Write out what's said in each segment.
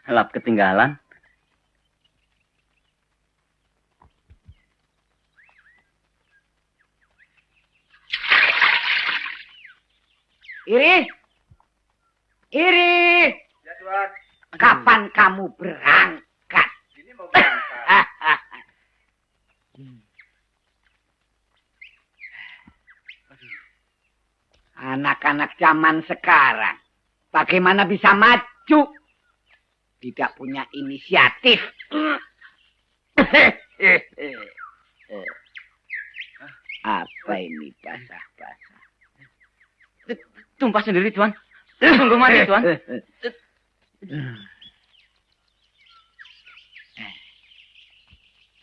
Lap ketinggalan. Iri! Iri! Ya, Tuan. Kapan kamu berangkat? Ini mau berangkat. Anak-anak zaman sekarang, bagaimana bisa maju? Tidak punya inisiatif. Apa ini basah-basah? Tumpah sendiri, Tuan. Sungguh mati, Tuan.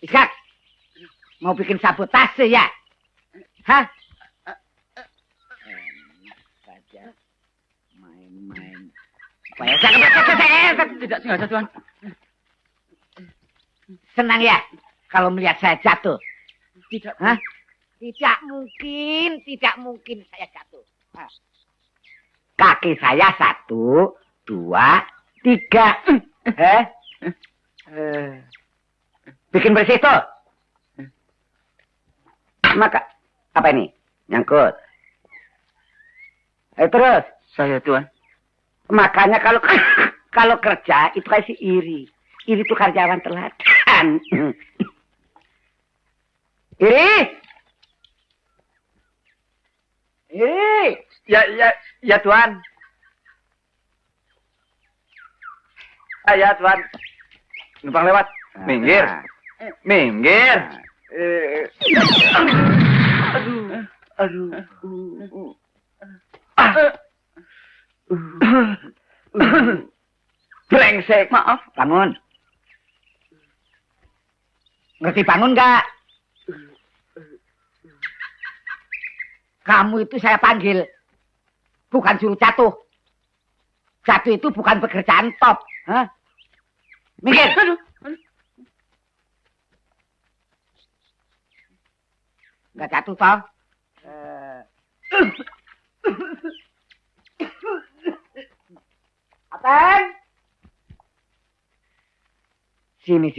Ishak, mau bikin sabotase ya? Hah? Saja main-main. Tidak sengaja, Tuan. Senang ya kalau melihat saya jatuh? Tidak. Hah? Tidak mungkin saya jatuh. Hah? Kaki saya 1, 2, 3. Bikin bersih tuh. Maka apa ini? Nyangkut. Terus. Saya, Tuan. Makanya kalau kerja itu kasih iri. Iri itu karyawan teladan. Iri. Ya, Tuan. Ya, Tuan. Numpang lewat. Minggir. Minggir. Aduh. Brengsek. Maaf. Bangun. Ngerti bangun nggak? Kamu itu saya panggil. Bukan suruh jatuh. Jatuh itu bukan pekerjaan top. Hah? Minggir. Nggak jatuh toh? Aten. Sini.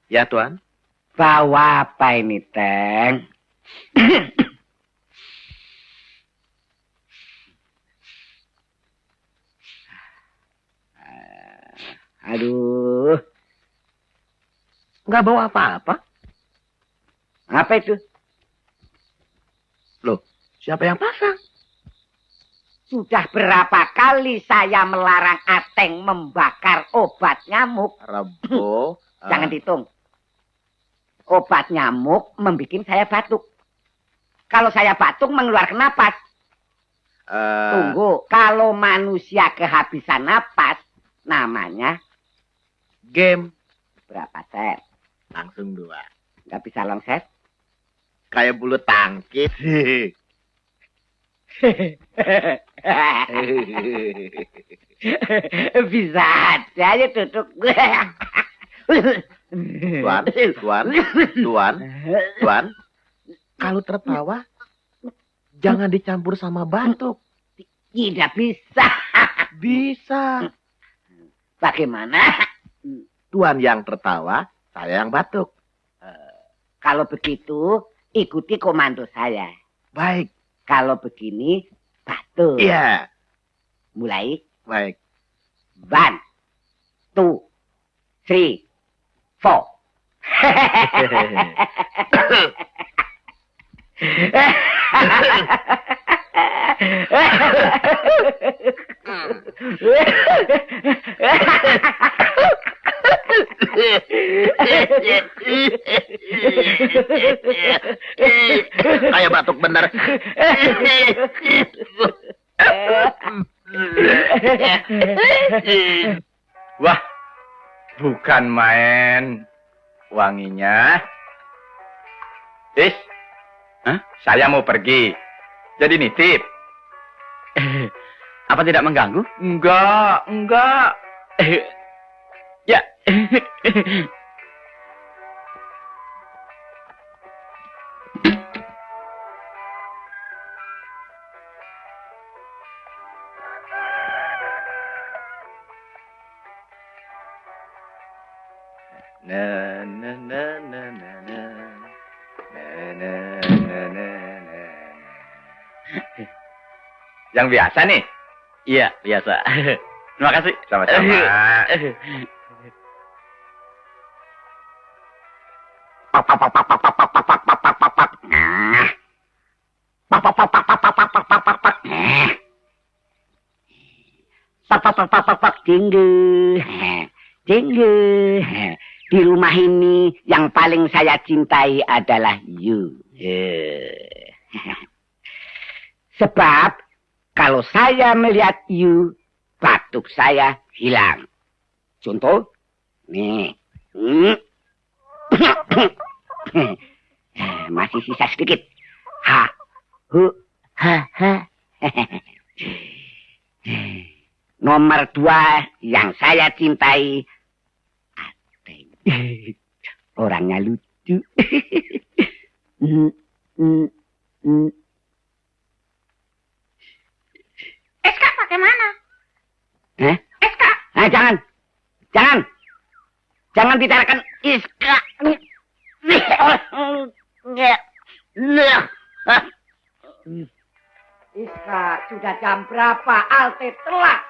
Ya, Tuan. Bawa apa ini, Teng? Aduh. Nggak bawa apa-apa. Apa itu? Loh, siapa yang pasang? Sudah berapa kali saya melarang Ateng membakar obat nyamuk? Rebo. Jangan dihitung. Obat nyamuk membuat saya batuk. Kalau saya batuk mengeluarkan napas. Tunggu, kalau manusia kehabisan napas, namanya Game. berapa set? Langsung 2. Nggak bisa long set? Kayak bulu tangkis. Bisa aja ya duduk. Tuan. Kalau tertawa, jangan dicampur sama batuk. Tidak bisa. Bisa. Bagaimana? Tuan yang tertawa, saya yang batuk. Kalau begitu, ikuti komando saya. Baik. Kalau begini, batuk. Iya. Mulai. Baik. 1, 2, 3, 4. Kayak batuk bener. Wah, bukan main. wanginya. Hah? Saya mau pergi. Jadi nitip. Apa tidak mengganggu? Enggak. Ya. Na na na na na na. Na na na na. Yang biasa nih. Iya, biasa. Terima kasih. Sama-sama. Pak, pak, pak, pak, pak, pak, pak, pak, pak, pak, pak, pak, pak. Nah. Pak, pak, pak, pak, pak, pak, pak, pak, pak, pak, pak. Nah. Pak, pak, pak, pak, pak, pak. Dinggu. Dinggu. Di rumah ini yang paling saya cintai adalah you. Sebab kalau saya melihat you, batuk saya hilang. Contoh, nih. Masih sisa sedikit. Ha, hu, ha, ha. Nomor 2 yang saya cintai, Ateng. Orangnya lucu. SK pakai mana? SK. Nah, jangan bicarakan Iska. Iska, sudah jam berapa? Alte telat.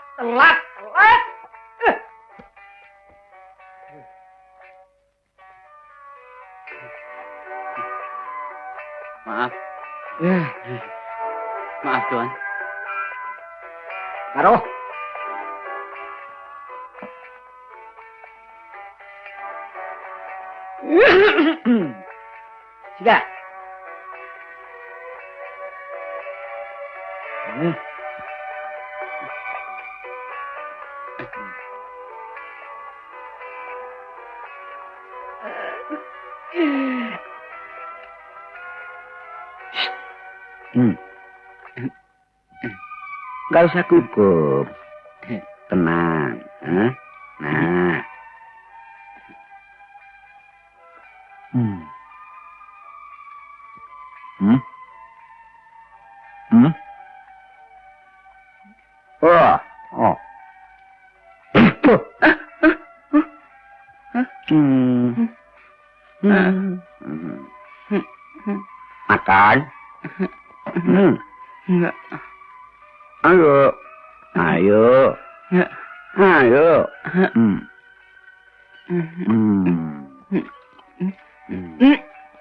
Maaf. Maaf, Tuan. Taruh. Sudah. Gak usah gugup. Tenang. Nah. Oh. Makan. Enggak. Ayo. Enggak. Ayo.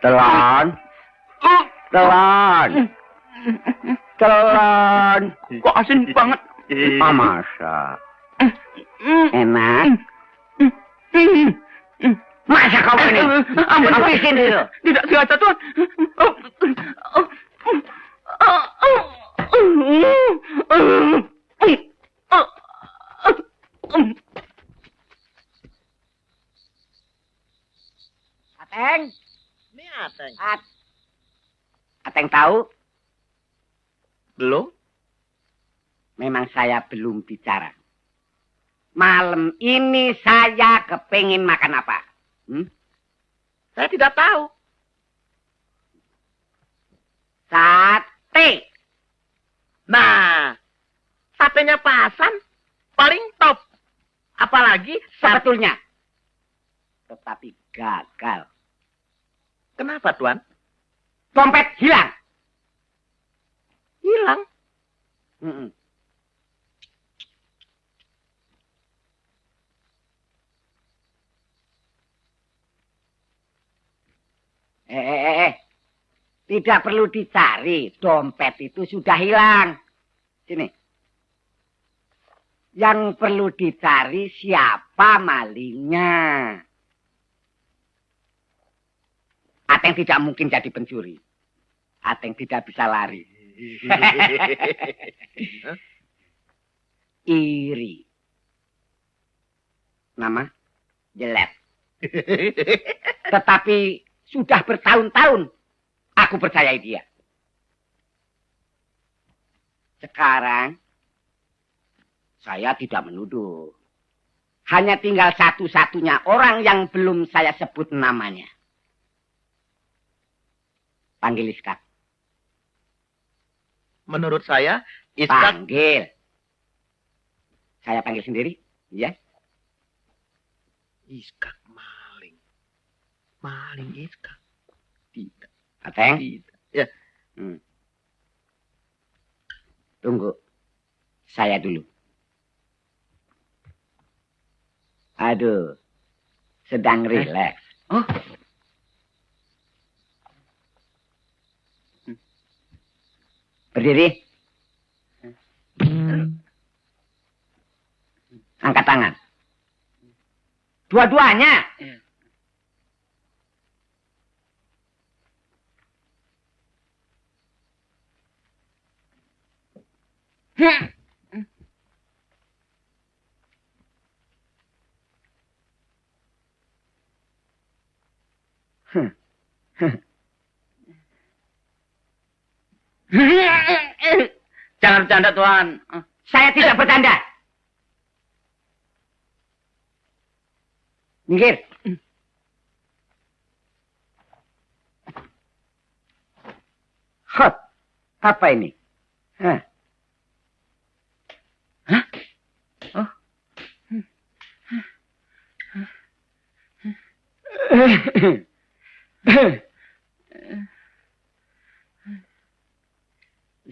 Telan. Kok asin banget? Masa. Enak. Masa kau ini? Habisin itu. Tidak sengaja, Tuan. Ateng. Ini Ateng. Ateng tahu? Belum? Memang saya belum bicara. Malam ini saya kepingin makan apa? Saya tidak tahu. Sate. Nah, satenya Pak Hasan paling top. Apalagi Sebetulnya. Tetapi gagal. Kenapa, Tuan? Dompet hilang. Hilang. Tidak perlu dicari. Dompet itu sudah hilang. Sini. Yang perlu dicari siapa malingnya. Ateng tidak mungkin jadi pencuri. Ateng tidak bisa lari. Iri. Nama? Jelet. Tetapi sudah bertahun-tahun aku percayai dia. Sekarang saya tidak menuduh. Hanya tinggal satu-satunya orang yang belum saya sebut namanya. Panggil Iskak. Menurut saya, Iskak... Panggil. Saya panggil sendiri, ya. Iskak maling. Maling Iskak. Tidak. Ateng? Tidak. Ya. Tunggu. Saya dulu. Aduh. Sedang rileks. Oh. Berdiri. Angkat tangan. Dua-duanya. Jangan bercanda, Tuan. Saya tidak bercanda. Minggir. Hot. Apa ini? Hah? Hah? Oh.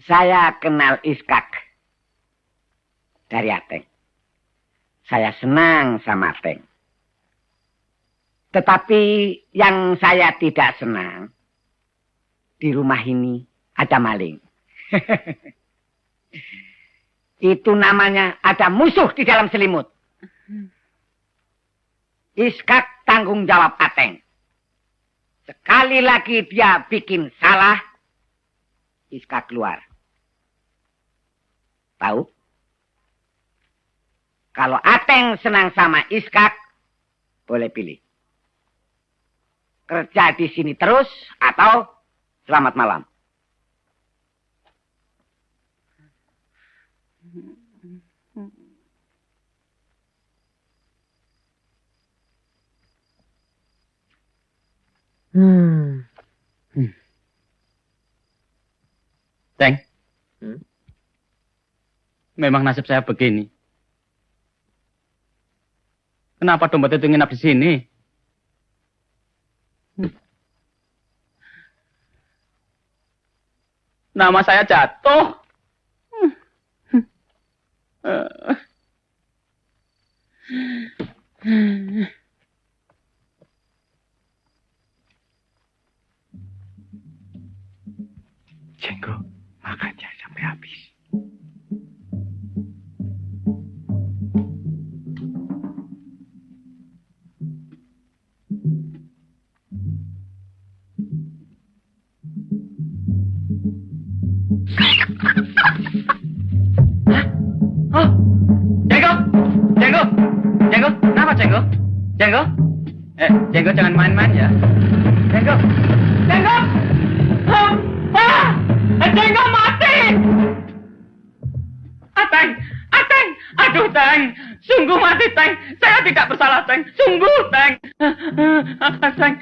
Saya kenal Iskak dari Ateng. Saya senang sama Ateng. Tetapi yang saya tidak senang, di rumah ini ada maling. Itu namanya ada musuh di dalam selimut. Iskak tanggung jawab Ateng. Sekali lagi dia bikin salah, Iskak keluar. Tahu? Kalau Ateng senang sama Iskak, boleh pilih. Kerja di sini terus atau selamat malam. Teng. Memang nasib saya begini. Kenapa dompet itu nginap di sini? Nama saya jatuh. Jenggo, makannya sampai habis. Oh, Jenggo, Jenggo, Jenggo, kenapa Jenggo? Jenggo, Jenggo jangan main-main ya. Jenggo, Jenggo, Jenggo mati. Ateng, Ateng, aduh Teng, sungguh mati Teng, saya tidak bersalah Teng, sungguh Teng. Teng,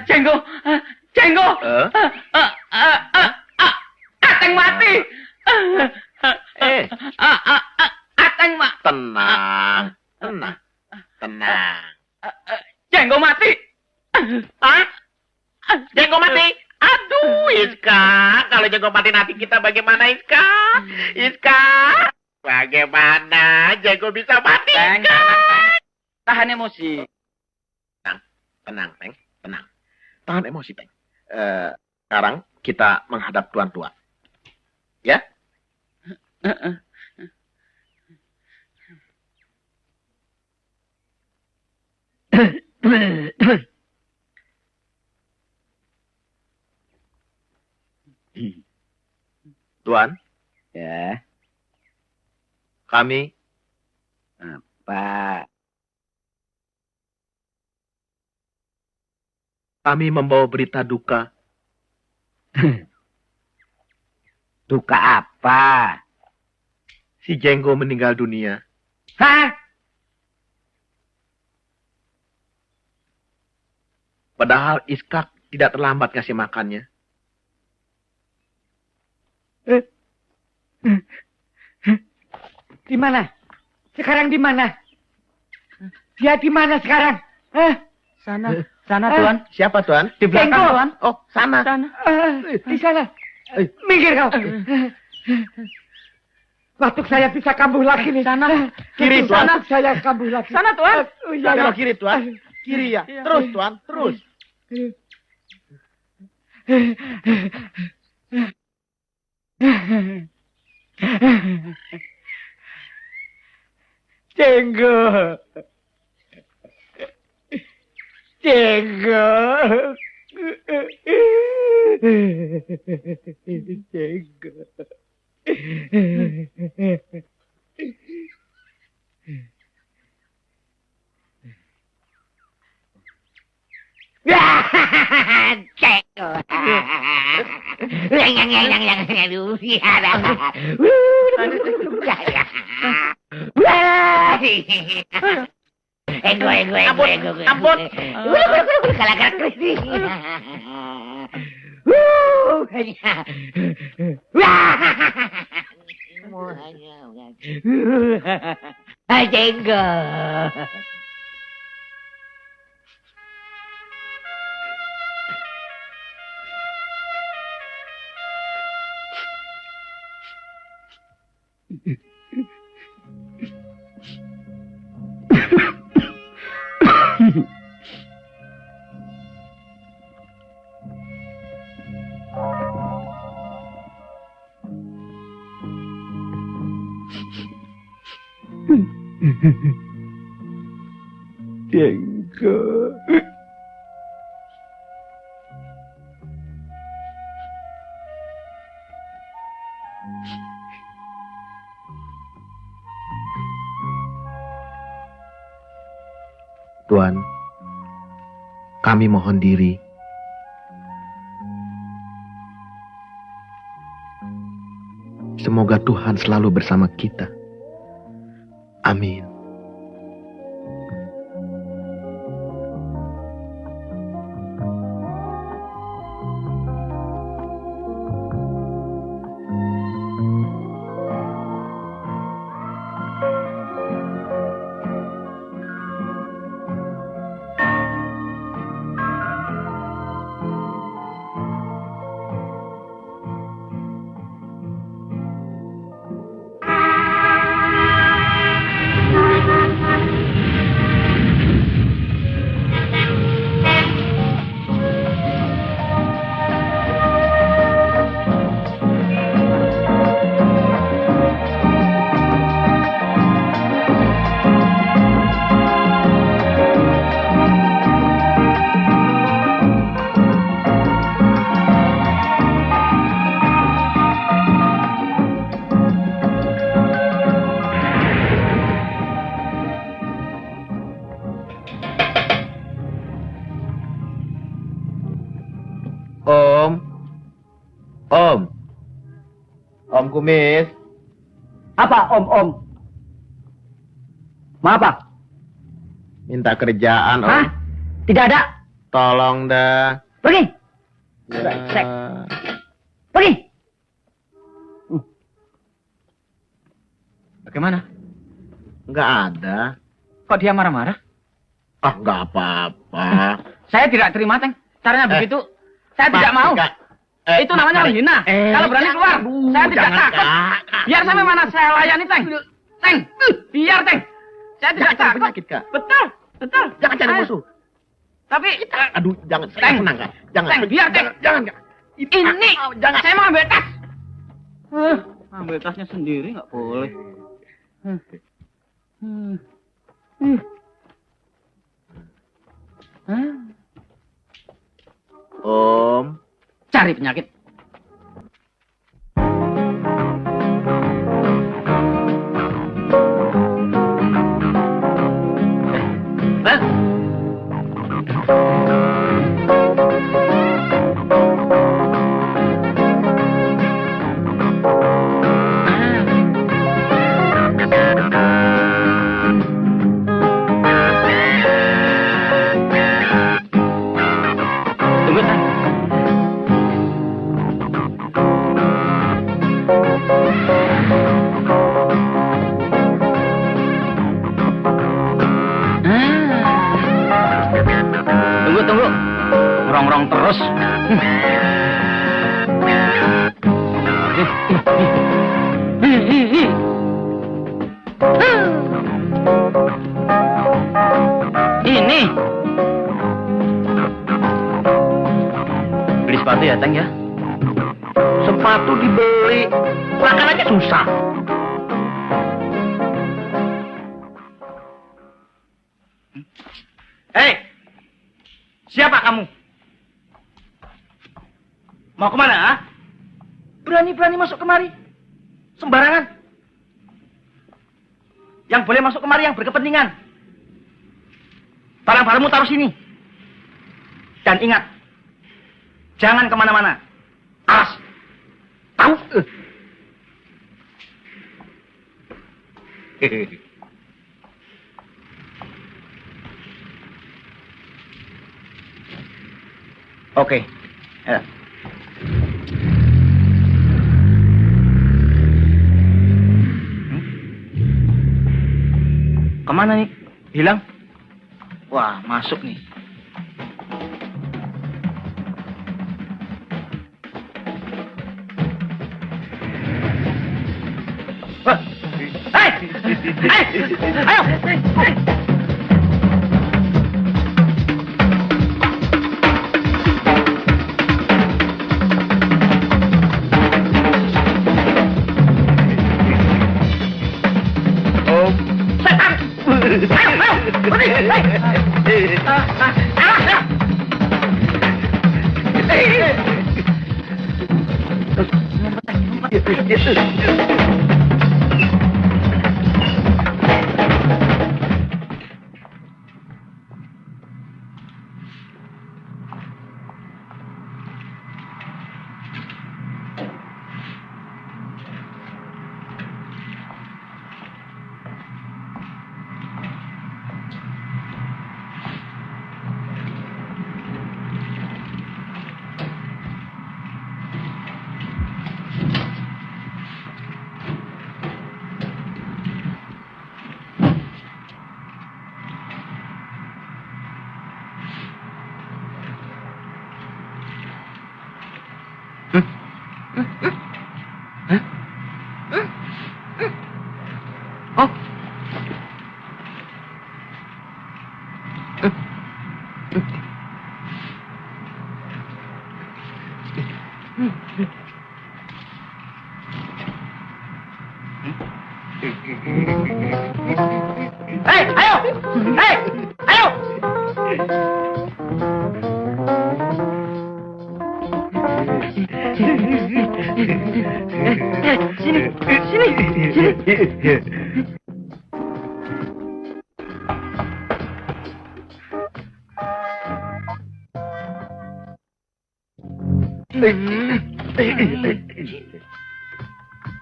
Jenggo, Jenggo, Ateng mati. Ateng mak. Tenang, tenang, tenang. Jenggo mati. Hah? Jenggo mati? Aduh, Iska. Kalau Jenggo mati nanti kita bagaimana, Iska? Iska. Bagaimana Jenggo bisa mati, Teng, Iska? tahan emosi. Tenang, Teng. Tenang. Tahan emosi, Teng. Sekarang kita menghadap Tuan Tua. Ya? Tuan, Ya, kami apa? Kami membawa berita duka. Duka apa? Si Jenggo meninggal dunia. Hah? Padahal Iskak tidak terlambat ngasih makannya. Di mana? Sekarang di mana? Dia di mana sekarang? Sana Tuan. Siapa Tuan? Di belakang Jenggo. Tuan. Oh, sana. Di sana. Minggir kau. Batuk saya bisa kambuh lagi nih. Sana. Kiri, Tuan. Batuk saya kambuh lagi. Sana Tuan. Belok kiri Tuan. Kiri ya. Terus Tuan, terus. Jenggo. Jenggo. Jenggo. Jenggo. Ampun. Jenggo. Jenggo. Tuan, kami mohon diri. Semoga Tuhan selalu bersama kita. Amin. Om Kumis. Apa, Om? Mau apa? Minta kerjaan, Om. Hah? Tidak ada. Tolong dah. Pergi. Ya. Pergi. Bagaimana? Nggak ada. Kok dia marah-marah? Ah, nggak apa-apa. Saya tidak terima, Teng. Caranya begitu. Saya tidak mau. Itu namanya menghina. Kalau berani keluar, saya tidak takut. Biar sampai mana saya layani, Teng. Teng, biar, Teng. Saya tidak takut. Penyakit, Kak. Betul. Jangan cari musuh. Tapi, Aduh, jangan. Teng. Tenang, Kak. Jangan. Teng, biar, Teng. Jangan, Kak. Ini, jangan. saya mau ambil tas. Ambil tasnya sendiri nggak boleh. Om. Cari penyakit. dulu, Tang. Tunggu. Ngerong-ngerong terus. Ini. Beli sepatu ya, Tang ya? Sepatu dibeli, makan aja susah. Hei! Siapa kamu? Mau kemana, ha? Berani-berani masuk kemari. Sembarangan. Yang boleh masuk kemari yang berkepentingan. Barang-barangmu taruh sini. Dan ingat, jangan kemana-mana. Awas. Tahu? Oke. Ya. Kemana nih? Hilang? Wah, masuk nih. Wah. Hei! Ayo!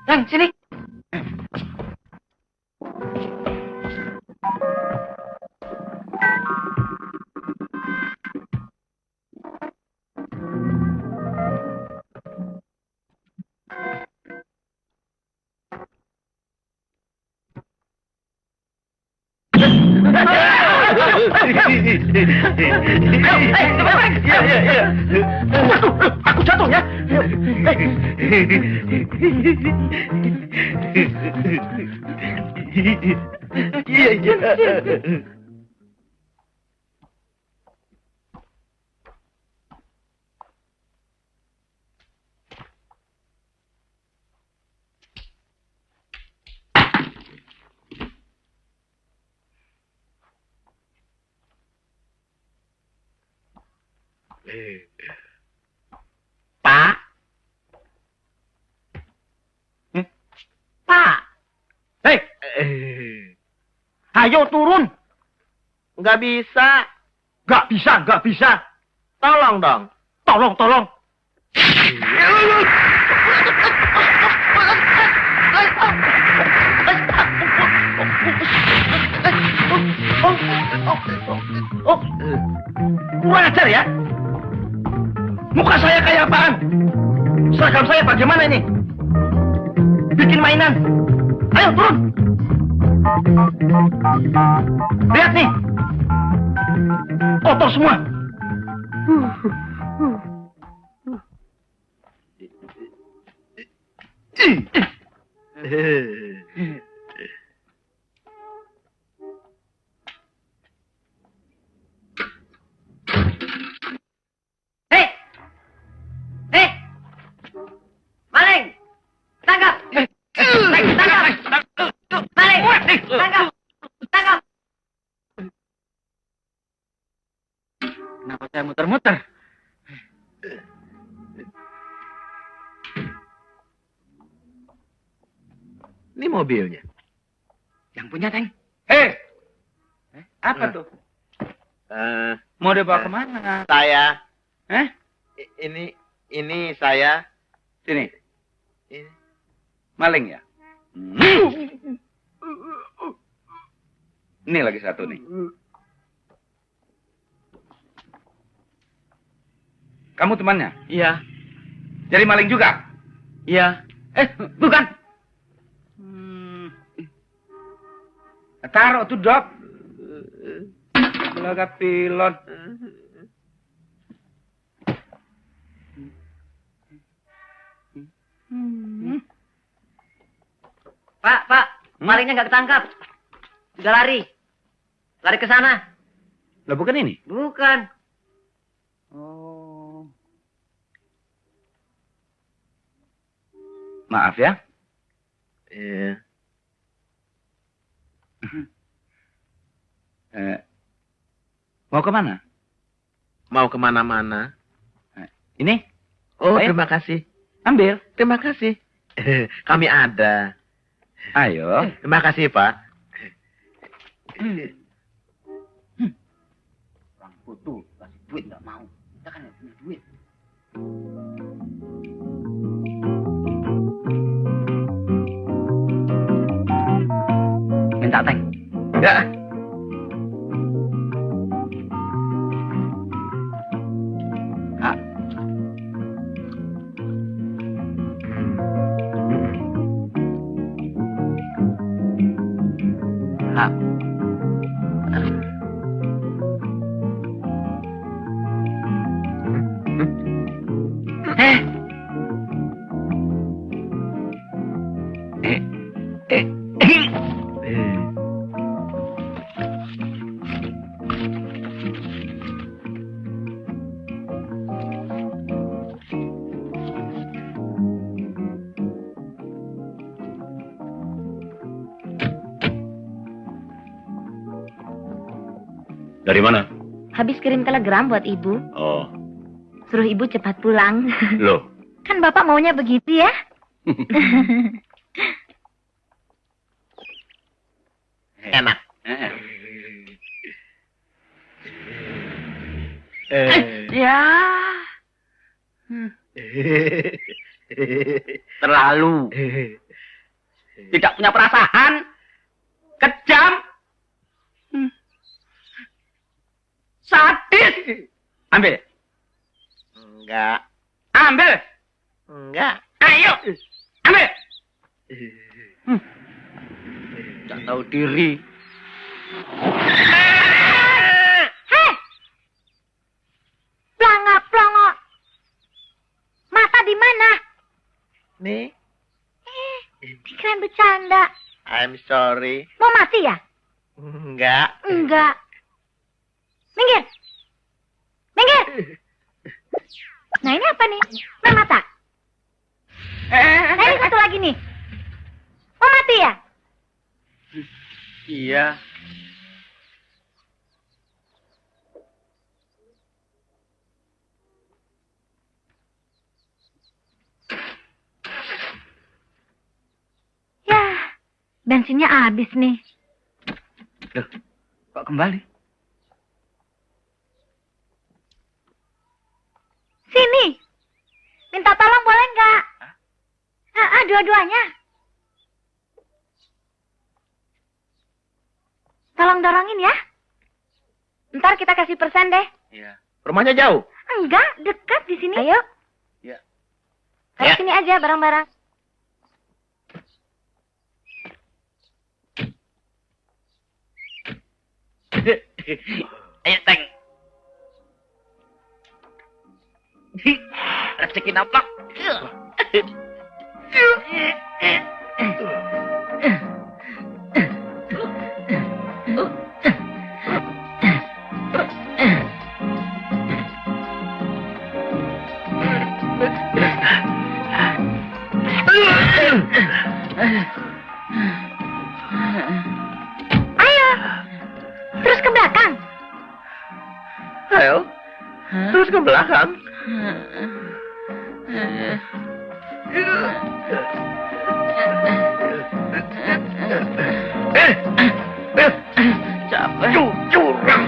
Yang sini. Aku jatuh ya. Pak. Pak. Hei. Ayo turun. Nggak bisa. Nggak bisa. Tolong dong. Tolong. Kurang ajar ya. Muka saya kayak apaan? Seragam saya bagaimana ini? Bikin mainan. Ayo turun. Lihat nih. Kotor semua. Hei! Hei! Maling! Tangkap! Tangkap! Maling! Tangkap! Tangkap! Kenapa saya muter-muter? Ini mobilnya. Yang punya, Teng. Apa tuh? Mau dibawa kemana? Saya. Ini saya. Sini. Ini. Maling ya? Ini lagi satu nih. Kamu temannya? Iya. Jadi maling juga? Iya. Bukan. Taruh tuh, Dok. Laga pilot. Pak, malingnya nggak ketangkap. Udah lari. Lari ke sana. Lah bukan ini? Bukan. Oh. Maaf ya. Iya. Mau kemana? Mau kemana-mana. Ini? Oh, Ayo. terima kasih. Ambil. Terima kasih. Kami ada. Ayo. Terima kasih, Pak. Orang butuh, kasih duit nggak mau. Kita kan nggak punya duit. Minta, Teng. Ya. Kak. Kak. Dari mana? Habis kirim telegram buat ibu. Oh, Suruh ibu cepat pulang. loh. Kan bapak maunya begitu ya? Enak. Ya. Terlalu. Tidak punya perasaan. Kejam. Sadis. Ambil. Enggak. Ambil. Enggak. Ayo. Ambil. Tak tahu diri. Hei! Plongo-plongo. Mata di mana? Nih, Dikirain bercanda. I'm sorry. Mau mati ya? Enggak. Enggak. Minggir. Minggir. Nah ini apa nih? Nah mata. Nah ini satu lagi nih. Mau mati ya? Iya. Ya, bensinnya habis nih. Loh, kok kembali? Sini. Minta tolong boleh nggak? Dua-duanya. Tolong dorongin ya. Ntar kita kasih persen deh. Iya. Rumahnya jauh. Enggak, dekat di sini. Ayo. Ya. Ayo Ya. sini aja bareng-bareng. Ayo, Teng. Rezeki naplak. Ayo. Terus ke belakang. Ayo. Terus ke belakang. Capek. Curang.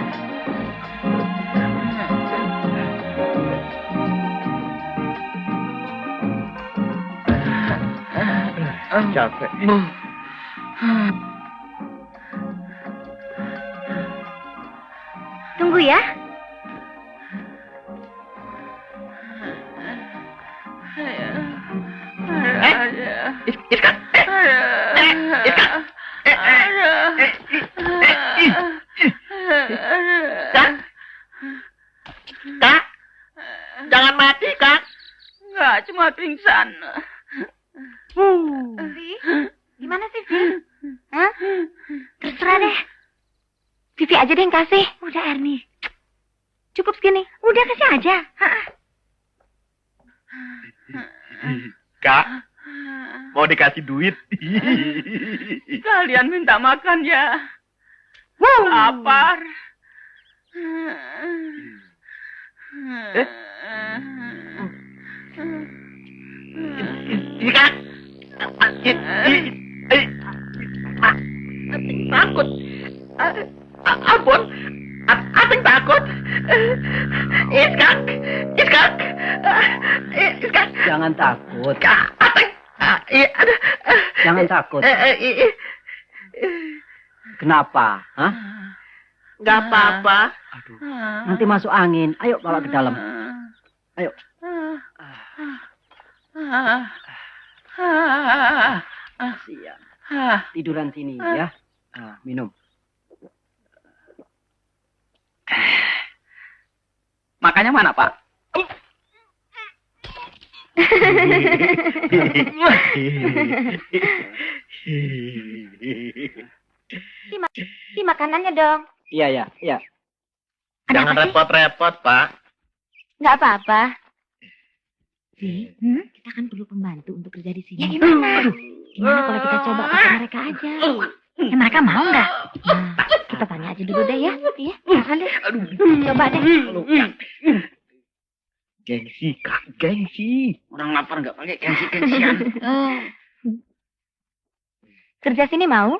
Capek. Tunggu ya. Iska. Iska. Kak. Kak. Jangan mati, Kak. Enggak, cuma pingsan. Vi, gimana sih Vi? Hah? Terserah deh. Vivi aja deh yang kasih. Udah Ernie. Cukup segini. Udah kasih aja. Kak, mau dikasih duit. Kalian minta makan ya. Lapar. Ini, Kak. Takut. Ampun. Ateng takut. Iskak. Iskak. Iskak. Jangan takut. Kak. Ateng. Jangan takut. Kenapa? Hah? Nggak apa-apa. Aduh. Nanti masuk angin. Ayo bawa ke dalam. Ayo. Siap. Tiduran sini ya. Minum. Makanya mana, Pak? Di makanannya dong. Iya, ya, iya. Ada Jangan apa sih? repot-repot, Pak. Nggak apa-apa. Kita kan perlu pembantu untuk kerja di sini. Ya gimana? Gimana kalau kita coba pakai mereka aja? Ya, mereka mau nggak? Nah, kita tanya aja dulu deh ya. Iya, jangan deh. Coba deh. Gengsi, Kak, gengsi. Orang lapar nggak pakai gengsi-gengsian. Kerja sini mau?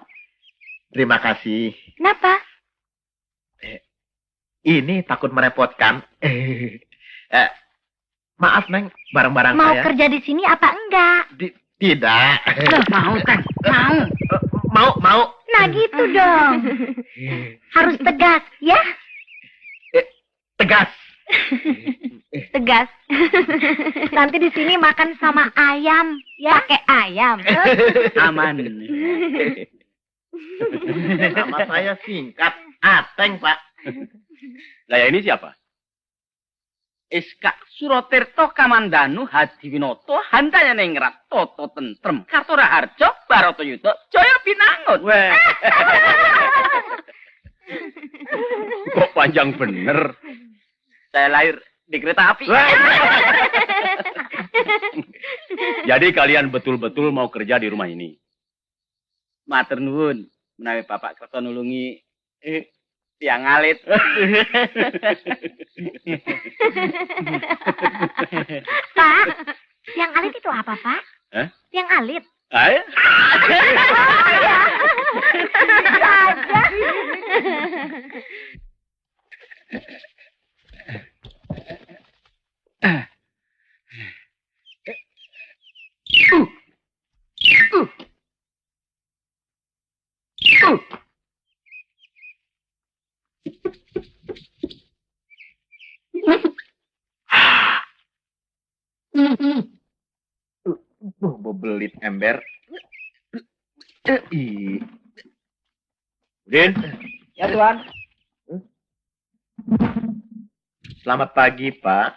Terima kasih. Kenapa? Ini takut merepotkan. Maaf, Neng, barang-barang Mau saya. kerja di sini apa enggak? Tidak. Mau, Teng. Mau. Mau. Nah gitu dong. Harus tegas, ya? Tegas. Tegas. Nanti di sini makan sama ayam, ya? Pakai ayam. Aman. Nama saya singkat. Ateng, Pak. Lah ya ini siapa? Iska Surotirto Kamandanu Hadiwinoto Handaya Ningrat Toto Tentrem Kartora Harjo Baroto Yudo Jaya Binangun. Weh. Kok panjang bener? Saya lahir di kereta api. Jadi kalian betul-betul mau kerja di rumah ini? Matur nuwun, menawi Bapak kersa nulungi tiang alit. Pak, tiang alit itu apa, Pak? Hah? Tiang alit. Ayo. Bisa aja. Bebelit ember. Udin. Ya, Tuan. Selamat pagi, Pak.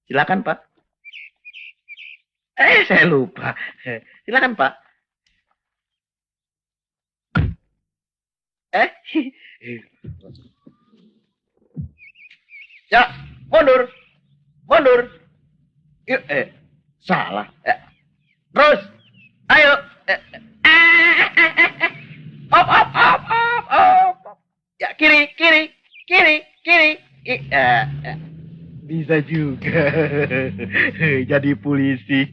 Silakan, Pak. Saya lupa. Silakan, Pak. Ya, mundur. Mundur. Yuk, salah. Terus. Ayo. Op. Ya, kiri. Bisa juga. Jadi polisi.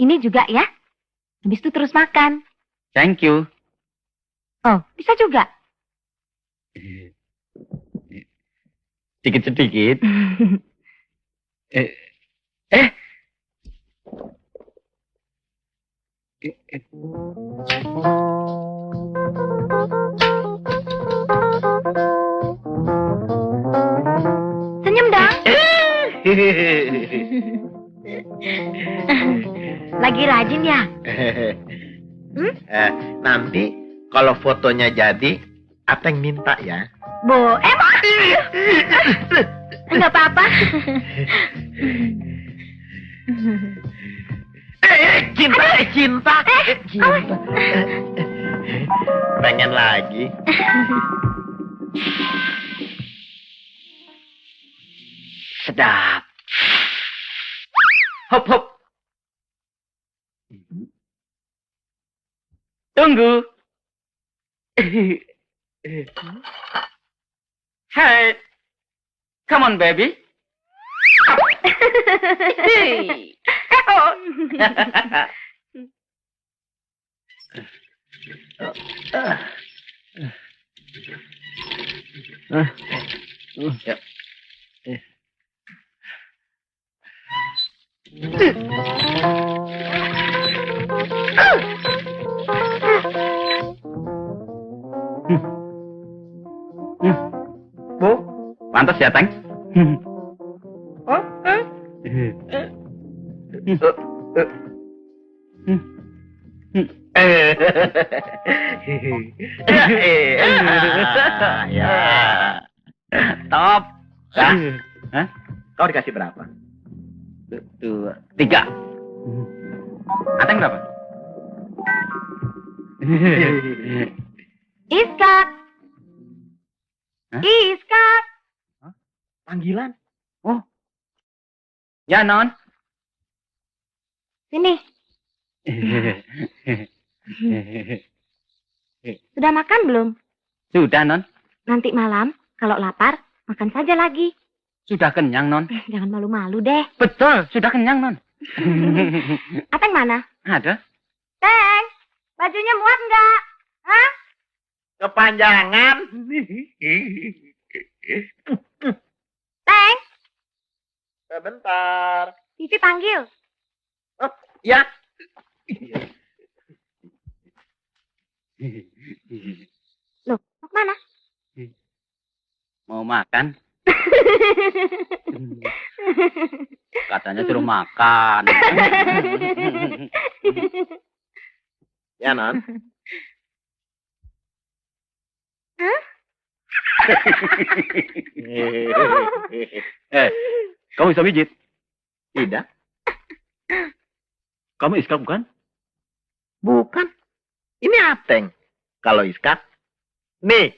Ini juga ya. Habis itu terus makan. Thank you. Oh, bisa juga. Sedikit-sedikit. Senyum dong. Lagi rajin ya? Nanti kalau fotonya jadi, Ateng minta ya. Enggak apa-apa. Cinta. Pengen lagi. Sedap. Hop. Tunggu. Hey. Come on, baby. Bu, pantas ya, Teng? Ya. Top. Hah? Kau dikasih berapa? 3. Ateng berapa? Iskak. Hah? Iskak. Panggilan. Oh. Ya, Non. Sini. Sudah makan belum? Sudah, Non. Nanti malam, kalau lapar, makan saja lagi. Sudah kenyang, Non. Jangan malu-malu deh. Betul, sudah kenyang, Non. Ateng mana? Ada. Teng, bajunya muat nggak? Hah? Kepanjangan. Teng, Sebentar. Vivi panggil. Oh, ya. Loh, mau kemana? Mau makan? Katanya suruh makan. Ya, Non. Hah? Kamu bisa pijit? Tidak. Kamu Iskak bukan? Bukan. Ini Ateng. Kalau Iskak, nih.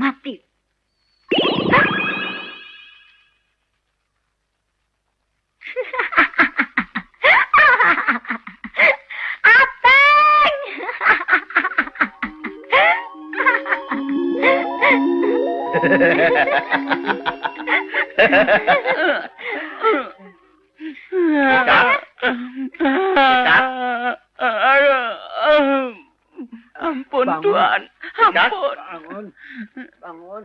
Mati. Ampun, Tuhan. Ampun. Bangun.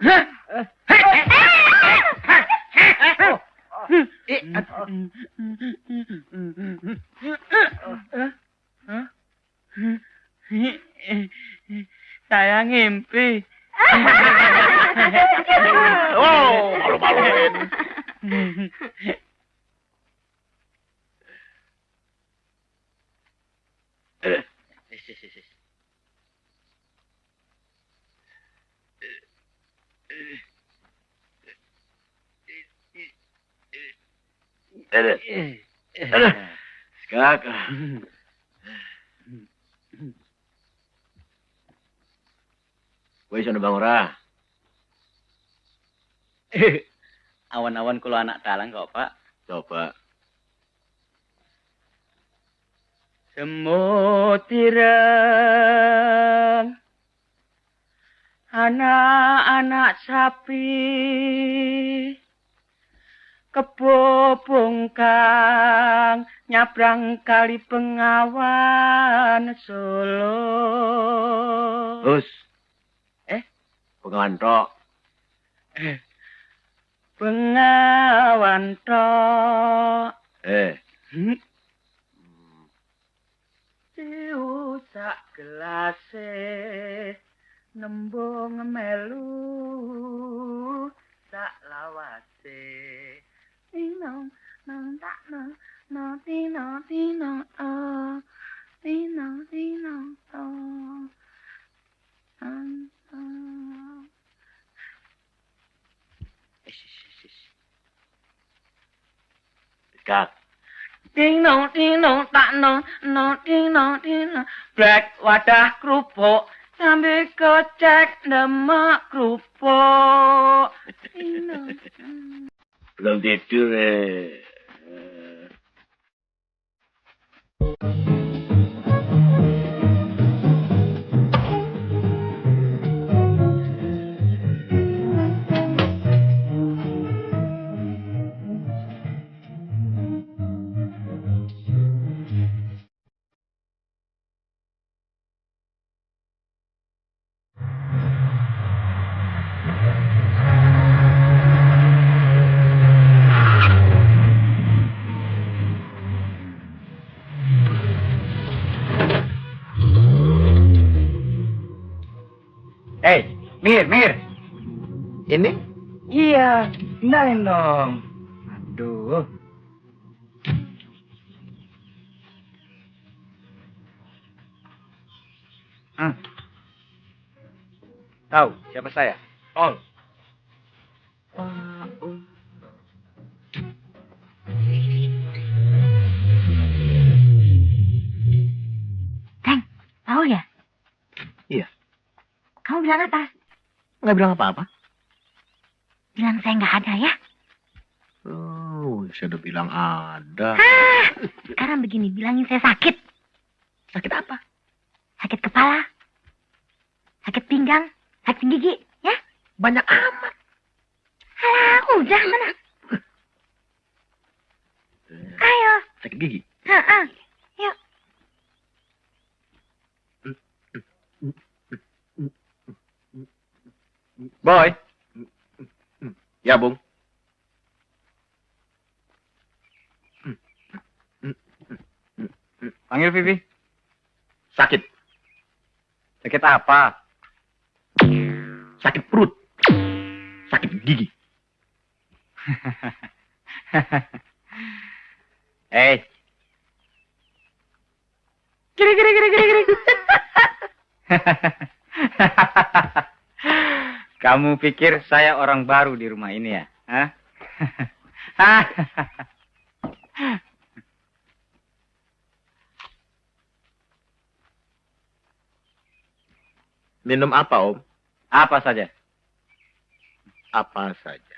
Saya ngimpi. Oh, malu-maluin. Skak. Kowe iso nembang ora? Awan-awan kula anak dalang kok, Pak. Coba. Semut ireng, anak-anak sapi, kebo bongkang, nyabrang kali Bengawan Solo. Terus. Bengawan tok. Bengawan tok. Diusak gelase, nembung melu, sak lawase. Tinong, nong tak nong, no tinong, tinong, oh, tinong, tinong, oh. Black wadah kerupuk sambil kocek demak kerupuk. Belum tidur, Mir. Ini? Iya, kenalin dong. Aduh. Tahu siapa saya? Tol. Teng, tahu ya? Iya. Kamu bilang apa? Nggak bilang apa-apa. Bilang saya nggak ada ya? Oh, saya udah bilang ada. Sekarang begini, bilangin saya sakit. Sakit apa? Sakit kepala, sakit pinggang, sakit gigi, ya? Banyak amat. Alah, udah mana? Ayo. Sakit gigi. Yuk. Boy. Ya, Bung. Panggil Vivi. Sakit. Sakit apa? Sakit perut. Sakit gigi. Giri. Kamu pikir saya orang baru di rumah ini ya? Hah? Minum apa, Om? Apa saja? Apa saja.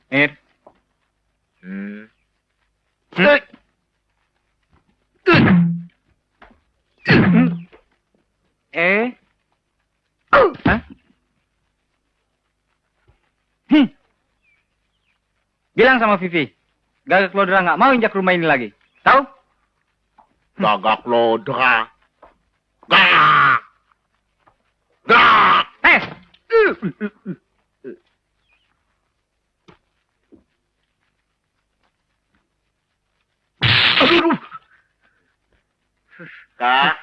Mir. Hah? Bilang sama Vivi, Gagak Lodra nggak mau injak rumah ini lagi. Tahu? Gagak Lodra. Gak. Gak. Kak,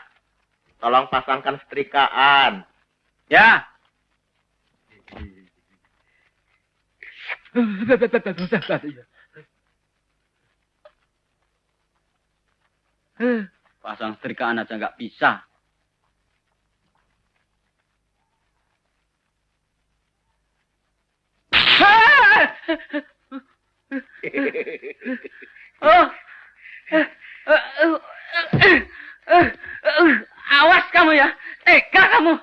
tolong pasangkan setrikaan. Ya. Pasang setrikaan aja nggak bisa. Awas kamu ya, tega kamu.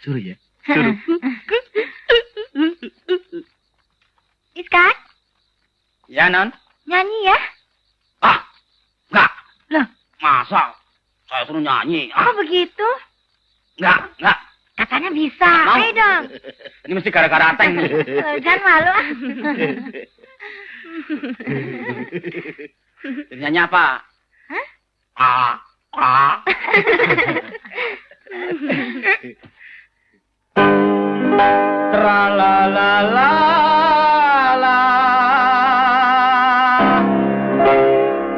Suruh ya. Suruh. Iska, Ya, Non. nyanyi ya? Ah, enggak. Loh? Masa saya suruh nyanyi? Kok begitu? Enggak. Katanya bisa. Mau. Ayo dong. Ini mesti gara-gara Ateng nih. Jangan malu ah. Nyanyi apa? Hah? Tra la la la la.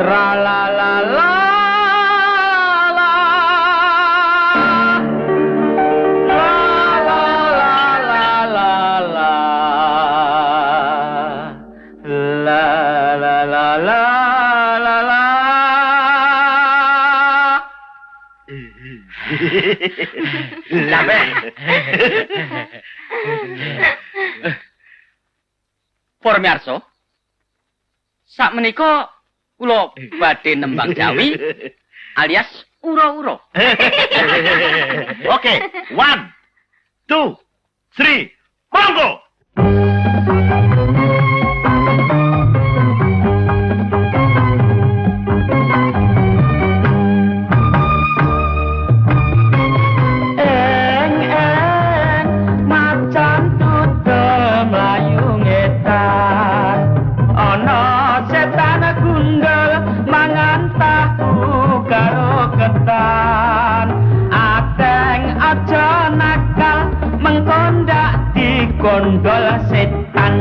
Tra la la la la. La la la la la. La la la la la la. Capek. Pormiarso, sak menika kula badhe nembang Jawi alias uro-uro. Oke, 1, 2, 3, monggo. Gondol setan.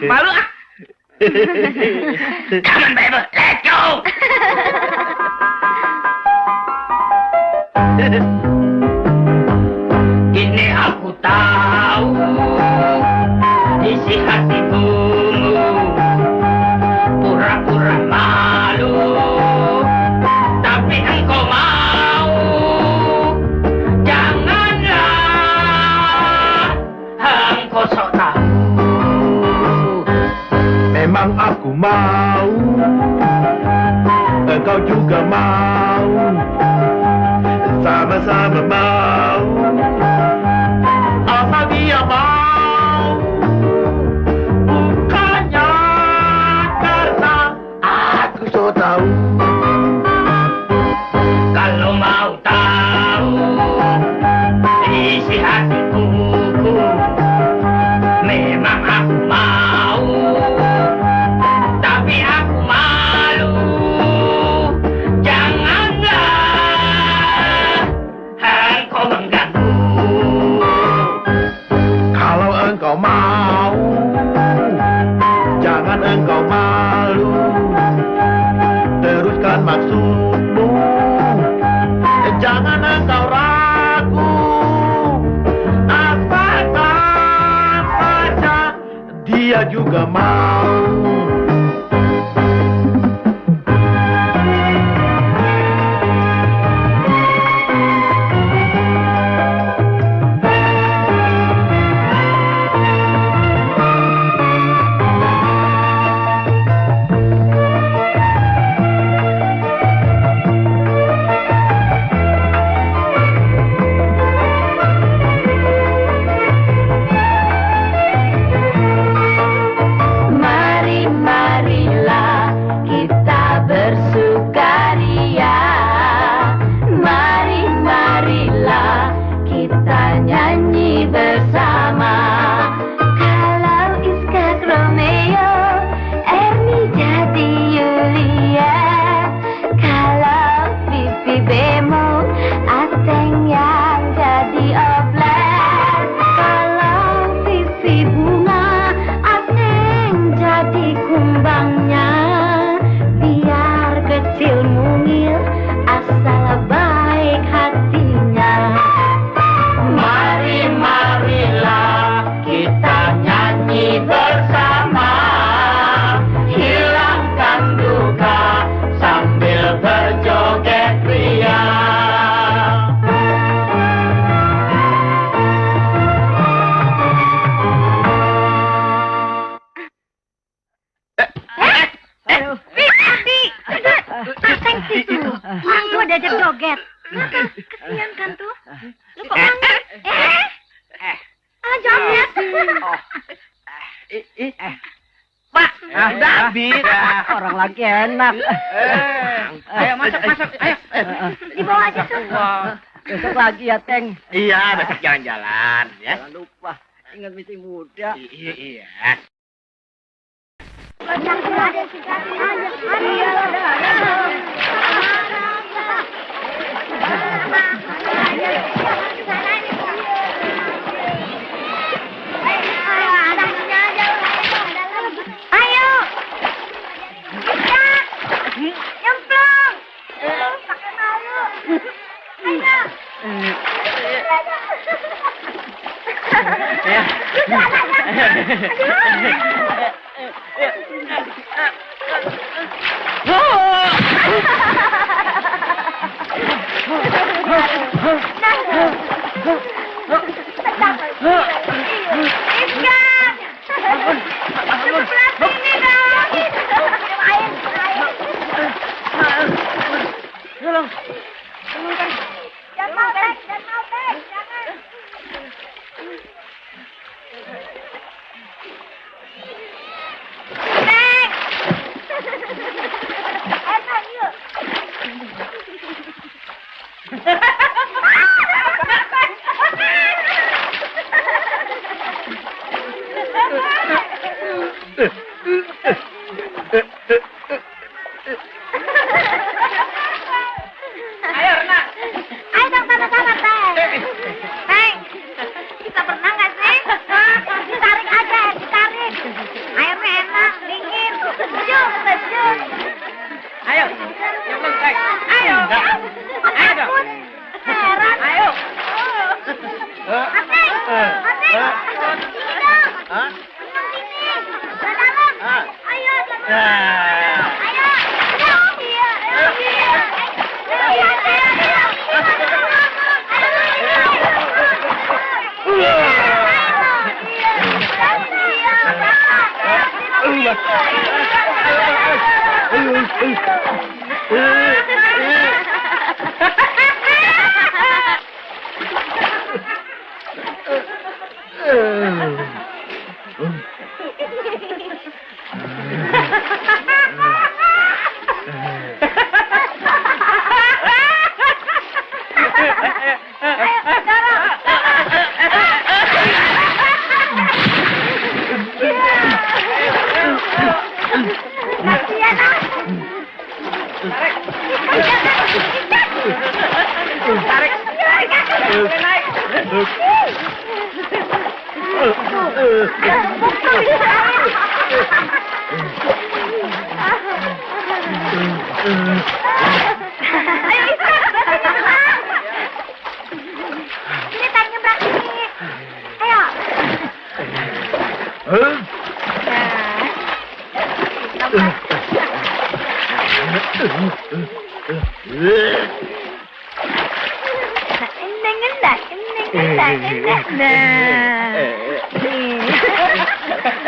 Malu ah. Come on, baby, let's go. Kini aku tahu isi hatimu. Pura-pura malu, tapi engkau mau. Janganlah engkau sok tahu. Memang aku mau, engkau juga mau, sama-sama mau. Asal dia mau, bukannya karena aku so tahu. Kalau mau tahu isi hatiku, memang aku mau, tapi aku malu. Janganlah engkau mengganggu. Kalau engkau mau, jangan engkau malu. Teruskan maksudmu, jangan engkau ragu. Asalkan saja dia juga mau. diajak joget. Kesian kan tuh. Lu kok nangis? Joget. Pak, udah habis. Orang lagi enak. Ayo masuk. Ayo. Dibawa aja tuh. Besok lagi ya, Teng. Iya, besok jalan-jalan ya. Jangan lupa. Ingat masih muda. Iya. Ayo. Nyemplung. Pakai malu. Ayo. Ya. Ayo renang. Ayo dong sama-sama, Teng. Teng, kita berenang nggak sih? Ditarik aja, ditarik. Airnya enak, dingin, sejuk. Ayo. Nyemplung, Teng. Ayo. Ayo dong. Heran. Ayo. Ateng. Sini dong. Berenang sini. Ke dalam. Ayo, jangan. Ayo. Iya. Tarik. Naik. Ini tanya berapa ini? Ayo.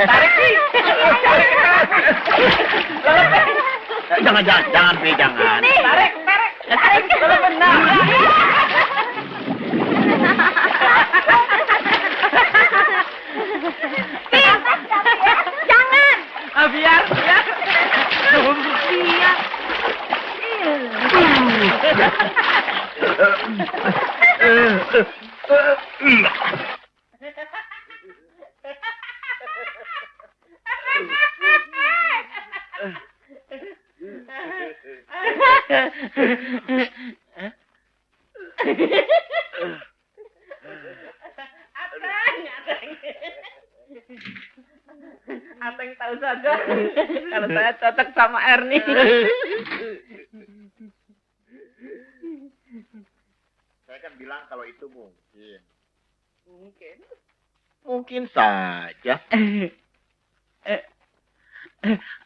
Tarik sih. Jangan, Pi, jangan. Tarik. Kalau benar. Jangan. Biar. Ateng tahu saja kalau saya cocok sama Ernie. Saya kan bilang kalau itu mungkin. Mungkin saja.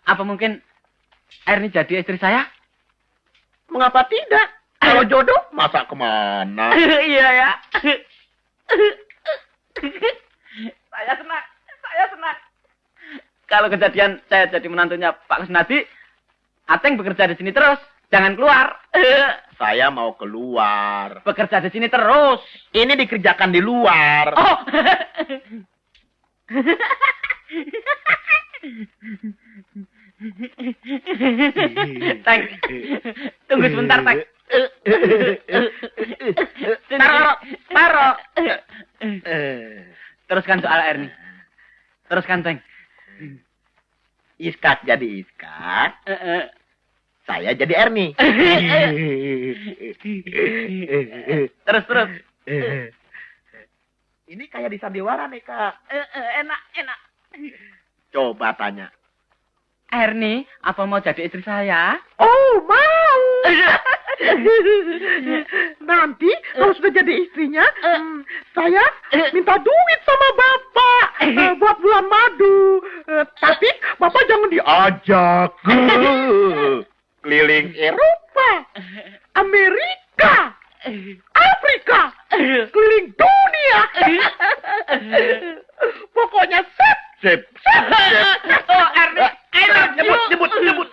Apa mungkin Ernie jadi istri saya? Mengapa tidak? Kalau jodoh, masa kemana? Iya ya. Saya senang. Kalau kejadian saya jadi menantunya Pak Kusnadi, Ateng bekerja di sini terus. Jangan keluar. Saya mau keluar. Bekerja di sini terus. Ini dikerjakan di luar. Oh. Teng, tunggu sebentar, Teng. Taruh. Teruskan soal air nih. Teruskan, Teng. Iskak jadi Iskak. Saya jadi Erni. Terus. Ini kayak di sandiwara nih, Kak. Enak. Coba tanya. Erni, apa mau jadi istri saya? Oh, mau. Nanti kalau sudah jadi istrinya, saya minta duit sama Bapak buat bulan madu. Tapi Bapak jangan diajak keliling Eropa, Amerika, Afrika, keliling dunia. Pokoknya sip. Oh, Erni, I love you. Nyebut.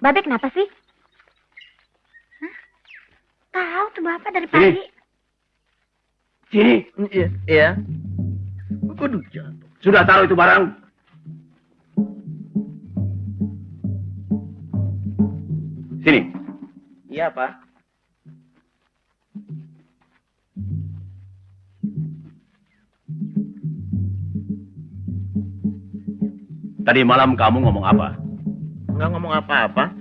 Babe kenapa sih? Tahu tuh Bapak dari pagi. Sini. Iya. Aduh, jatuh. Sudah taruh itu barang. Sini. Iya, Pak. Tadi malam kamu ngomong apa? Nggak ngomong apa-apa.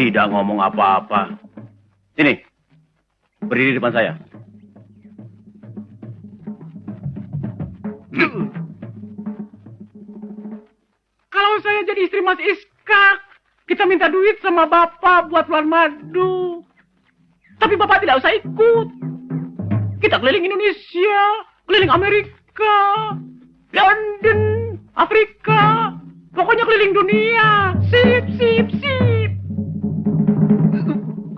Tidak ngomong apa-apa. Sini. Berdiri di depan saya. Kalau saya jadi istri Mas Iskak, kita minta duit sama Bapak buat bulan madu. Tapi Bapak tidak usah ikut. Kita keliling Indonesia, keliling Amerika, London, Afrika. Pokoknya keliling dunia. Sip.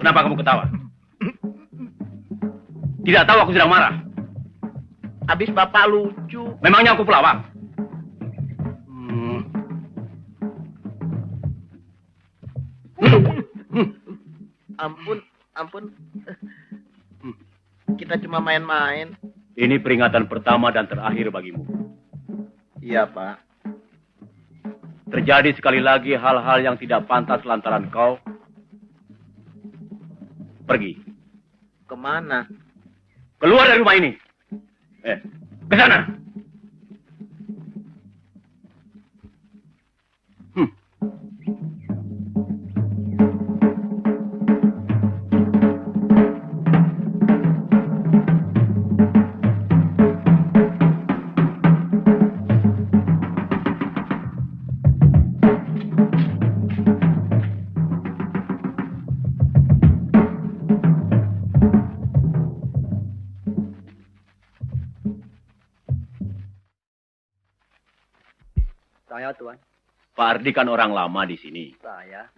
Kenapa kamu ketawa? Tidak tahu aku sedang marah. Habis Bapak lucu. Memangnya aku pelawak? Ampun. Kita cuma main-main. Ini peringatan pertama dan terakhir bagimu. Iya, Pak. Terjadi sekali lagi hal-hal yang tidak pantas lantaran kau pergi. Kemana? Keluar dari rumah ini. Ke sana. Saya, Tuan. Pak Ardi kan orang lama di sini. Saya.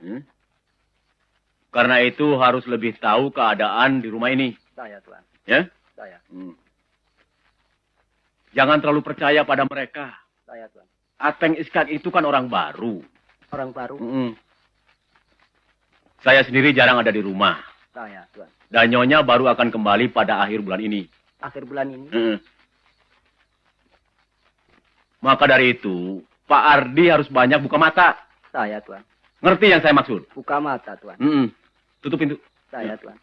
Karena itu harus lebih tahu keadaan di rumah ini. Saya, Tuan. Ya? Saya. Jangan terlalu percaya pada mereka. Saya, Tuan. Ateng Iskak itu kan orang baru. Orang baru. Saya sendiri jarang ada di rumah. Saya, Tuan. Dan Nyonya baru akan kembali pada akhir bulan ini. Akhir bulan ini? Maka dari itu, Pak Ardi harus banyak buka mata. Saya, Tuan. Ngerti yang saya maksud? Buka mata, Tuan. Tutup pintu. Saya, Tuan.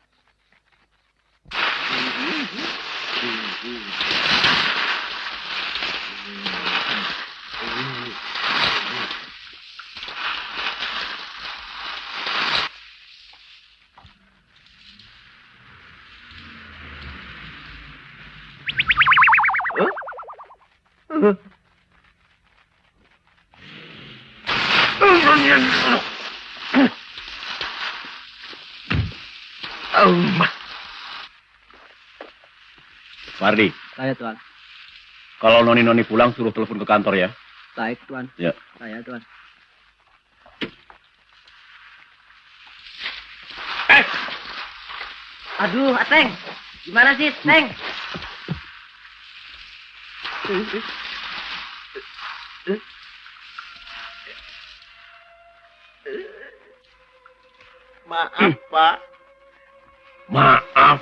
Pak Ardi, Saya, Tuan. kalau noni-noni pulang suruh telepon ke kantor ya. Baik, Tuan. Ya. Saya, Tuan. Aduh, Ateng. Gimana sih, Teng? Maaf, Pak. Maaf.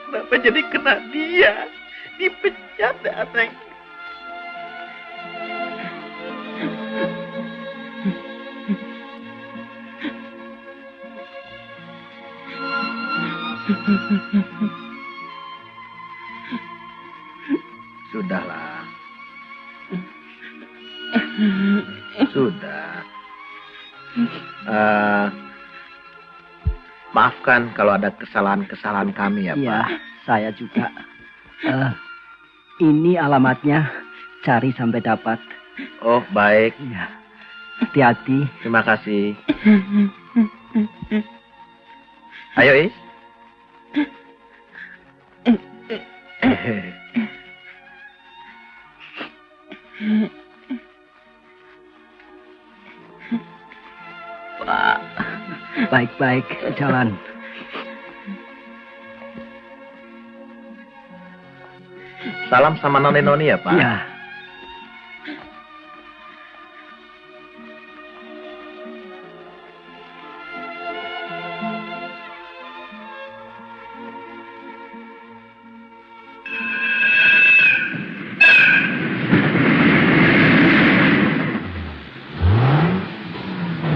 Kenapa jadi kena dia? Dipecat deh, Ateng. Sudahlah. Sudah. Maafkan kalau ada kesalahan-kesalahan kami ya, Pak. Iya, saya juga. Ini alamatnya, cari sampai dapat. Oh, baik. Iya. Hati-hati. Terima kasih. Ayo, Is. Pak, baik-baik jalan. Salam sama noni-noni ya, Pak. Iya.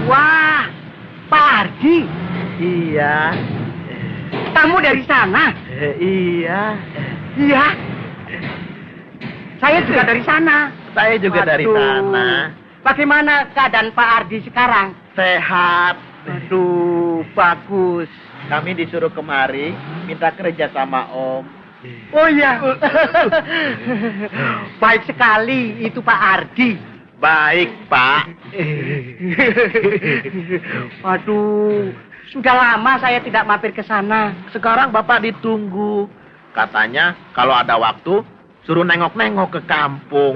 Wah, Pak Ardi. Iya. Kamu dari sana? Iya. Iya. Saya juga dari sana. Saya juga dari Waduh. sana. Bagaimana keadaan Pak Ardi sekarang? Sehat. Aduh, bagus. Kami disuruh kemari minta kerja sama Om. Oh iya. Baik sekali itu Pak Ardi. Baik, Pak. Waduh, sudah lama saya tidak mampir ke sana. Sekarang Bapak ditunggu. Katanya kalau ada waktu suruh nengok-nengok ke kampung.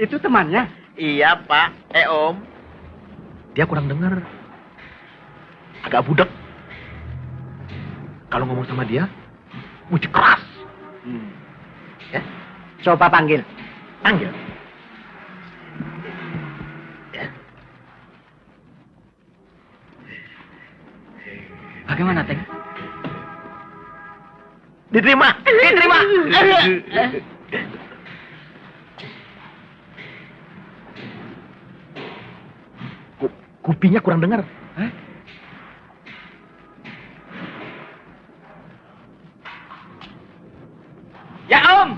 Itu temannya? Iya, Pak. Om. Dia kurang dengar. Agak budek. Kalau ngomong sama dia, mesti keras. Ya, Coba panggil. panggil. Bagaimana, Teng? Diterima. Diterima. Kupingnya kurang dengar. Ya, Om.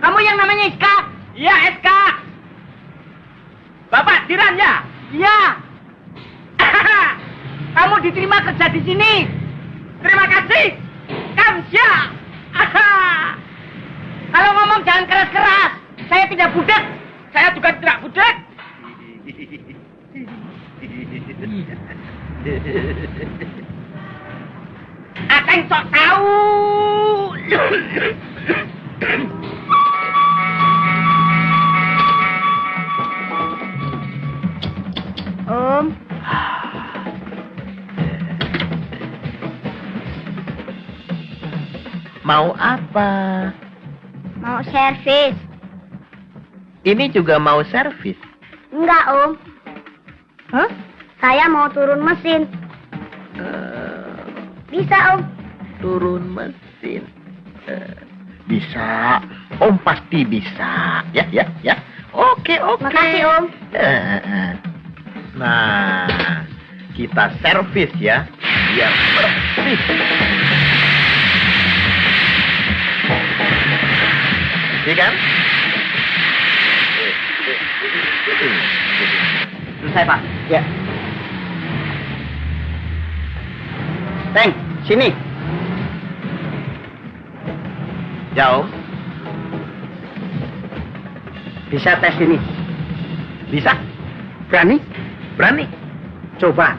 Kamu yang namanya Iska? Iya, SK. Bapak Diran ya? Iya. Kamu diterima kerja di sini. Terima kasih. Kamsia. Kalau ngomong jangan keras-keras. Saya tidak budak. Saya juga tidak budek. Ateng sok tahu. Om. Mau apa? Mau servis. Ini juga mau servis. Enggak, Om. Hah? Saya mau turun mesin. Bisa, Om. Turun mesin. Bisa. Om pasti bisa. Ya. Oke. Makasih, Om. Nah, kita servis ya. Biar bersih. Iya kan? Selesai, Pak. Ya. Teng, sini. Jauh. Bisa tes ini. Bisa? Berani? Berani? Coba.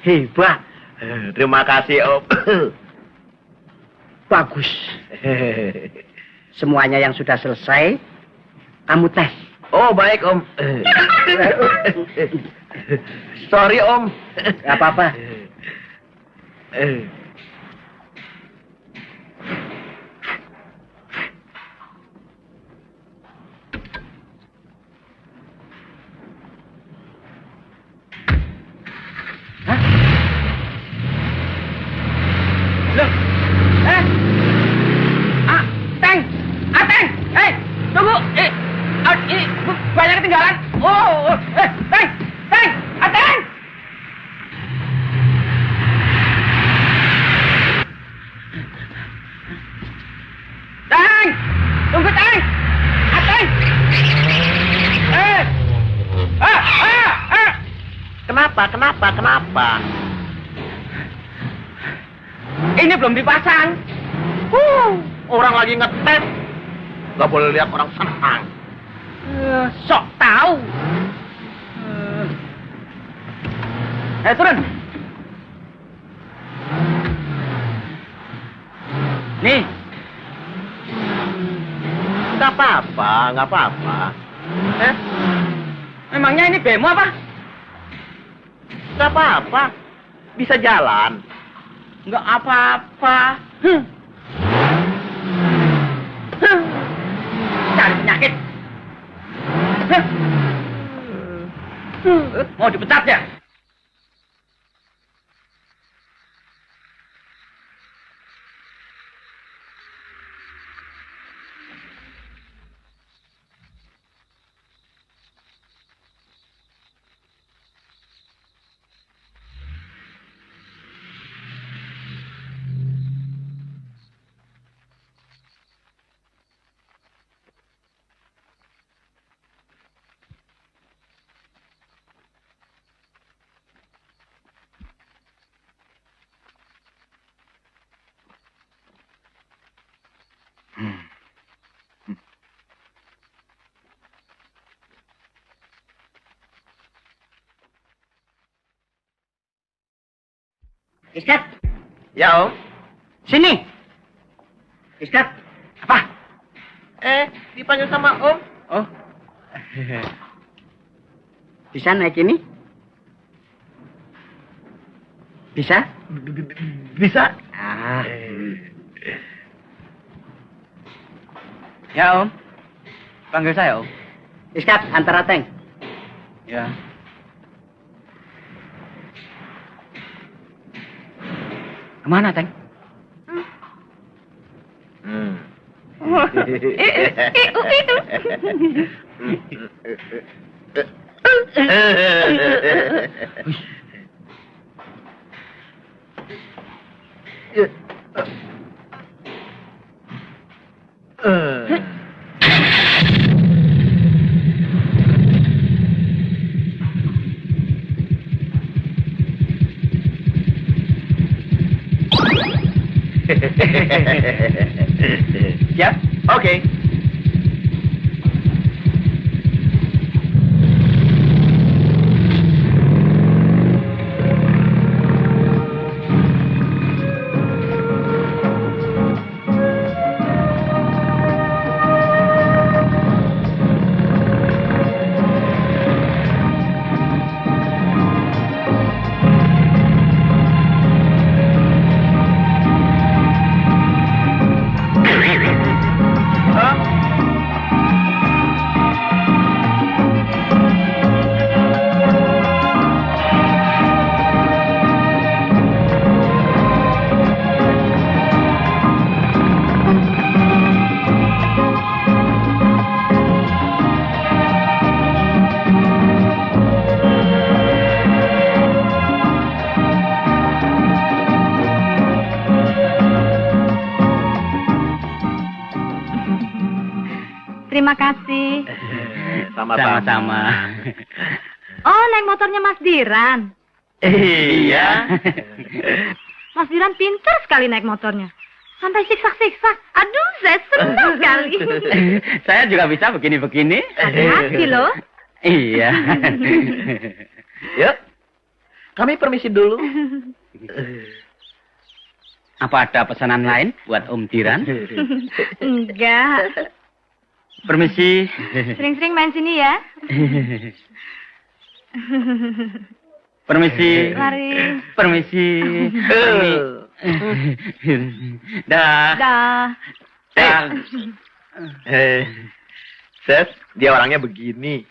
Hebat. Terima kasih, Om. Bagus. Semuanya yang sudah selesai, kamu tes. Oh, baik, Om. Sorry, Om. Gak apa-apa. Banyak ketinggalan. Teng, Ateng. Teng, tunggu Teng. Ateng. Kenapa? Ini belum dipasang. Orang lagi ngetes. Gak boleh lihat orang senang. Sok tahu. Turun. Nih. Nggak apa-apa. Memangnya ini bemo apa? Nggak apa-apa. Bisa jalan. Nggak apa-apa. Cari penyakit. Mau dipecat ya? Iskat, Ya, Om. sini. Iskat, apa? Dipanggil sama Om. Oh. Bisa naik ini? Bisa? Bisa? Ah. Ya, Om. Panggil saya, Om. Iskat, antar Ateng. Ya. Kemana, Teng? Siap? Oke. Terima kasih. Sama-sama. Oh, naik motornya Mas Diran. Iya. Mas Diran pintar sekali naik motornya. Sampai siksak-siksak. Aduh, saya senang sekali. Saya juga bisa begini-begini. Hati-hati loh. Iya. Yuk. Kami permisi dulu. Apa ada pesanan lain buat Om Diran? Enggak. Permisi. Sering-sering main sini ya. Permisi. Mari. Permisi. Dah. Dah. Ses, dia orangnya begini.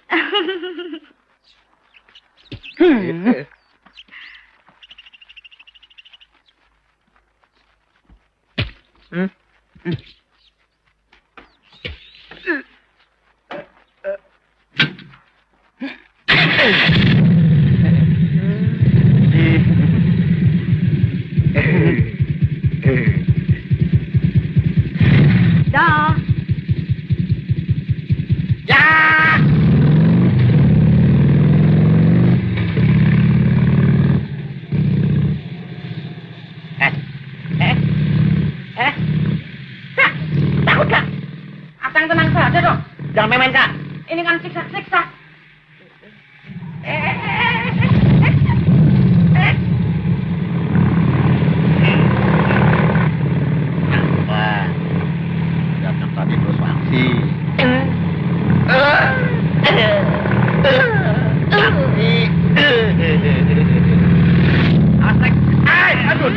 Dah. Takut gak? Akang tenang saja dong. Jangan main-main, Kak. Ini kan siksa-siksa. Wah, datang tadi terus aksi. Asik. Aduh.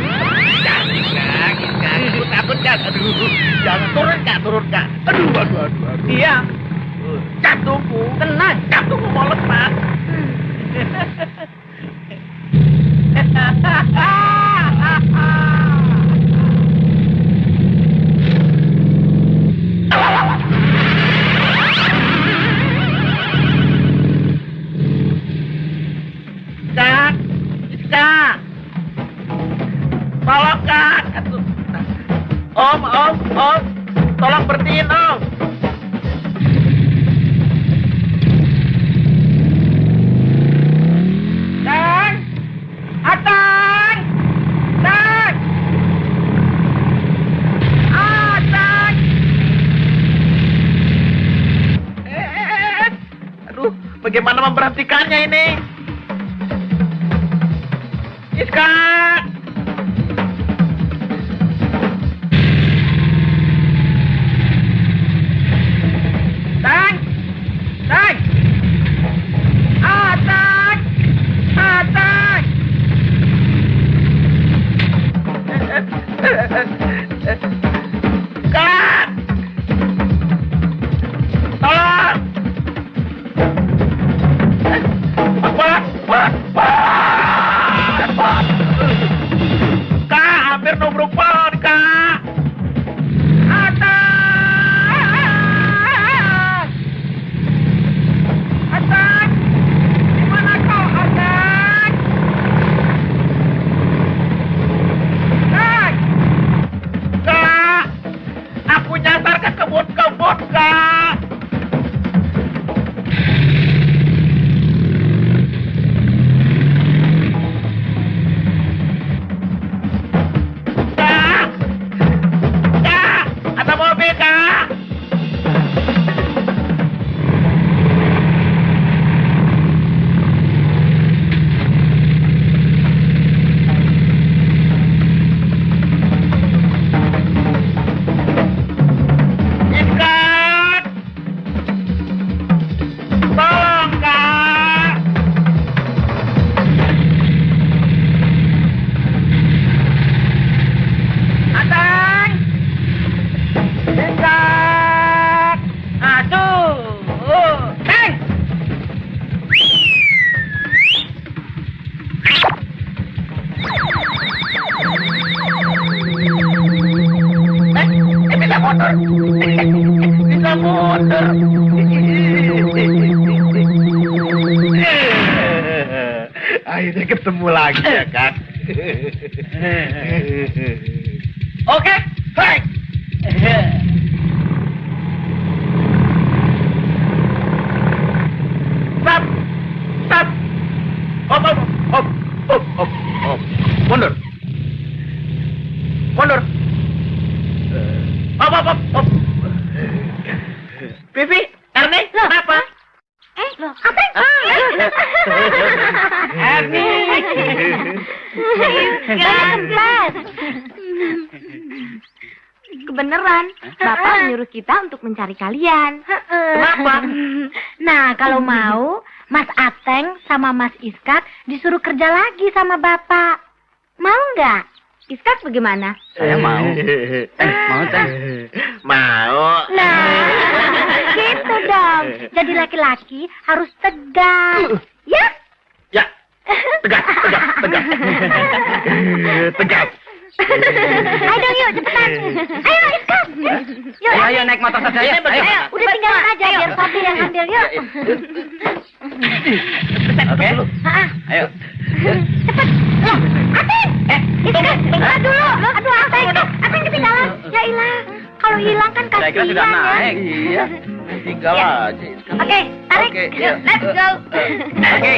Takut, Kak. Aduh. Jangan turun, Kak. Aduh. Diam. Kak, tunggu. Tenang. Kak, tunggu mau lepas. Kak. Tolong, Kak. Om. Tolong berhentiin, Om. Bagaimana memberhentikannya ini? Iska! Tang! Kak! Tolong! Kak, hampir nubruk pohon, Kak. Atas! Dimana kau, Atas? Kak! Aku nyasar ke kebun-kebun, Kak. Ada mobil, Kak. Ikat. Tolong, Kak. Atang. Ikat. Aduh. Teng. Bisa motor. Bisa motor. Akhirnya ketemu lagi ya, Kak. Oke. Hai. Stop. Hop. Mundur. Hop. Pipi, Ernie, kenapa? Loh, Ateng. Erni. Kempes. Kebeneran, Bapak menyuruh kita untuk mencari kalian. Kenapa? Nah, kalau mau, Mas Ateng sama Mas Iskak disuruh kerja lagi sama Bapak. Mau nggak? Iskak bagaimana? Saya mau. Mau, Teng. Mau. Nah, gitu dong. Jadi laki-laki harus tegas. Ya? Ya. Tegas. Tegas. Ayo dong, yuk, cepetan. Ayo, Iskak. Yuk, Ayo naik motor saja ya. ayo. Udah tinggalin aja, biar Sophie yang ambil, yuk. Oke. Ayo. Cepet. Loh, Ateng. Iskak, tunggu dulu. Aduh, Ateng ketinggalan. Ya ilah. Kalau hilang kan Saya kira sudah kasihan ya. naik. Iya. Tinggal aja. Oke, tarik. Oke, Yuk, let's go. Oke.